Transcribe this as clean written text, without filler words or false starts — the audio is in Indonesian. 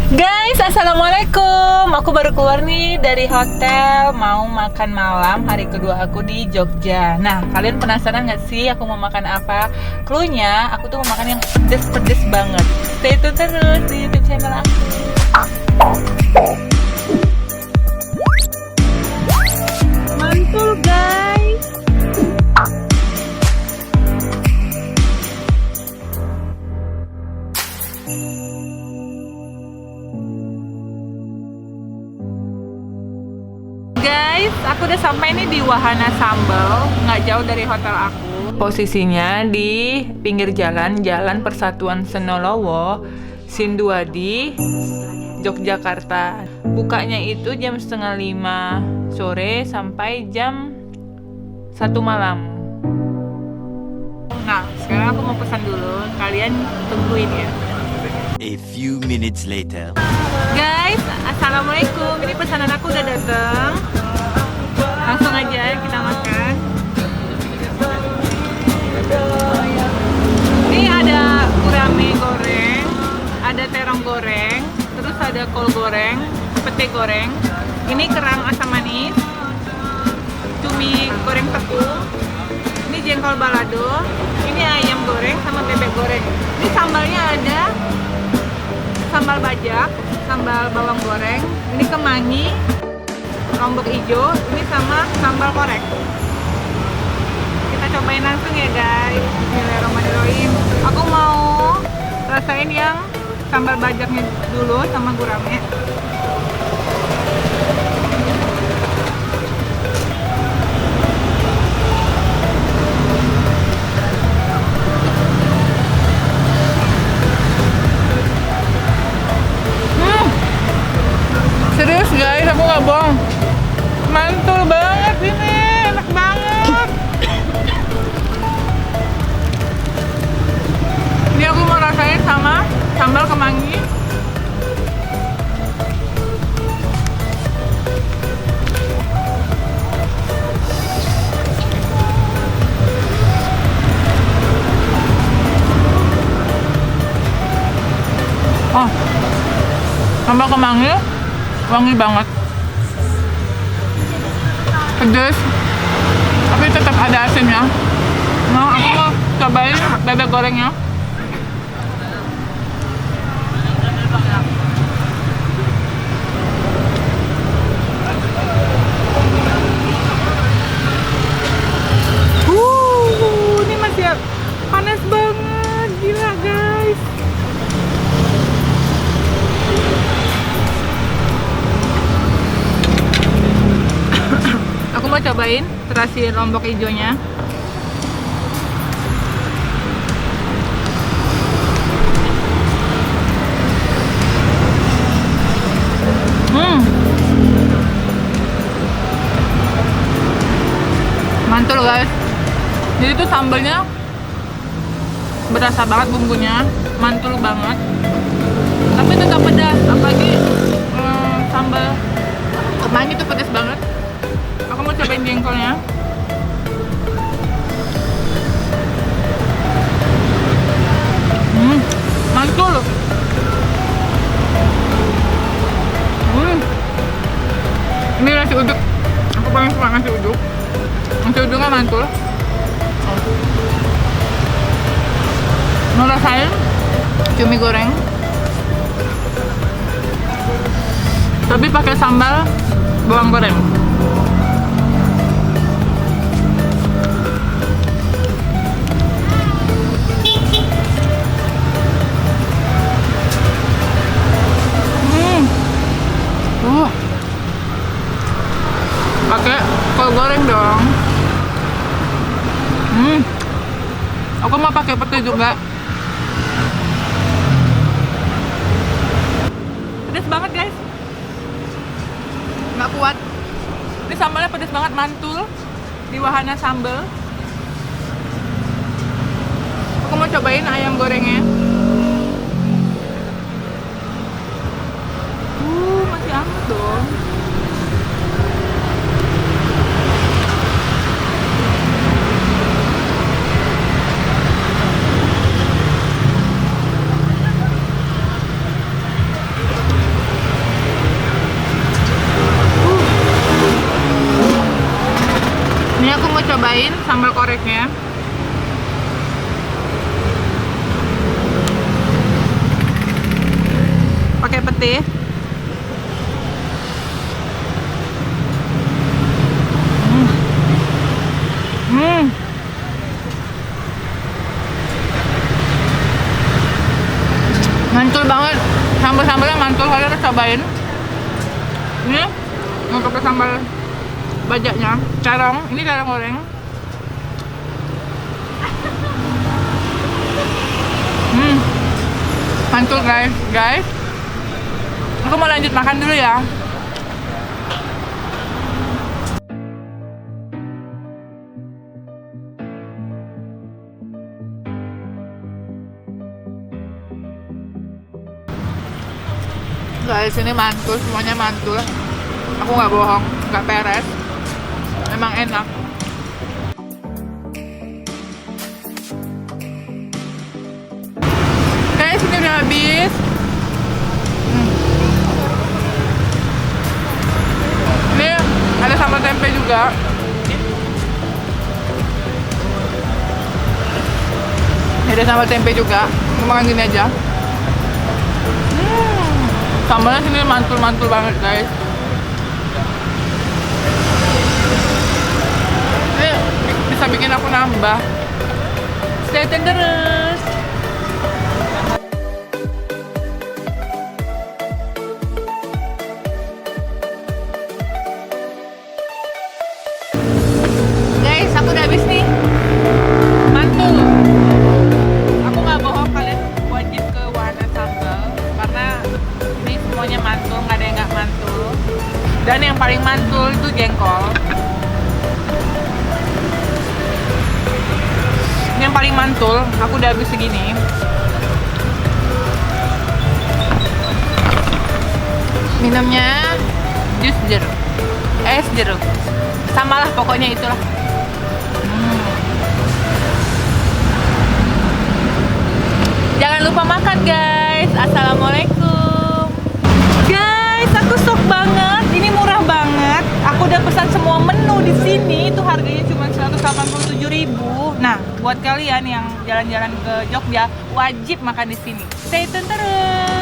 Guys, assalamualaikum. Aku baru keluar nih dari hotel, mau makan malam hari kedua aku di Jogja. Nah, kalian penasaran nggak sih aku mau makan apa? Cluenya, aku tuh mau makan yang pedes-pedes banget. Stay tune terus di YouTube channel aku. Mantul guys. Guys, aku udah sampai nih di Wahana Sambal, nggak jauh dari hotel aku. Posisinya di pinggir jalan Persatuan Senolowo, Sinduadi, Yogyakarta. Bukanya itu jam 4:30 sore sampai jam 1 malam. Nah, sekarang aku mau pesan dulu, kalian tungguin ya. A few minutes later. Guys, assalamualaikum. Ini pesanan aku udah datang. Langsung aja kita makan. Ini ada gurame goreng, ada terong goreng, terus ada kol goreng, pete goreng. Ini kerang asam manis, cumi goreng tepung. Ini jengkol balado. Ini ayam goreng sama bebek goreng. Ini sambalnya ada sambal bajak, sambal bawang goreng, ini kemangi, lombok hijau, ini sama sambal korek. Kita cobain langsung ya guys. Bismillahirrahmanirrahim. Aku mau rasain yang sambal bajaknya dulu sama gurame. Serius guys, aku nggak bohong. Mantul banget ini, enak banget. Ini aku mau rasain sama sambal kemangi. Oh, sambal kemangi wangi banget, pedas, tapi tetap ada asinnya. Nah, aku mau cobain bebek gorengnya. Ini masih panas banget, gila guys. Aku mau cobain terasi lombok hijaunya. Mantul guys. Jadi tuh sambalnya berasa banget, bumbunya mantul banget. Tapi tetap pedas, apalagi sambal kemangi itu pedas banget. Aku mau cobain jengkolnya. Mantul. Ini nasi uduk. Aku paling suka nasi uduk. Nasi uduknya mantul. Mau rasain cumi goreng, tapi pakai sambal bawang goreng. Pakai kol goreng dong. Aku mau pakai pete juga. Pedas banget guys, nggak kuat. Ini sambalnya pedas banget, mantul di wahana sambal. Aku mau cobain ayam gorengnya. Masih hangat dong. cobain sambal koreknya. Pakai pete. Mantul banget, sambal-sambalnya mantul, kalian harus cobain. Ini untuk sambal bajaknya, terong, ini terong goreng. Mantul guys. Aku mau lanjut makan dulu ya. Guys, ini mantul, semuanya mantul. Aku nggak bohong, nggak peres. Memang enak. Guys, ini udah habis. Ini ada sambal tempe juga. Ini ada sambal tempe juga. Aku makan gini aja. Sambalnya sini mantul-mantul banget guys. Ini bisa bikin aku nambah. Stay tune terus. Guys, aku udah habis nih. Mantul. Aku nggak bohong, kalian wajib ke Wahana Sambal karena ini semuanya mantul, nggak ada yang nggak mantul. Dan yang paling mantul itu jengkol. Ini yang paling mantul. Aku udah habis segini. Minumnya jus jeruk, es jeruk, samalah pokoknya itulah. Jangan lupa makan guys. Assalamualaikum. Guys, aku shock banget. Ini murah banget. Aku udah pesan semua menu di sini. Itu harganya cuma 187.000. Nah, buat kalian yang jalan-jalan ke Jogja wajib makan di sini. Stay tune terus.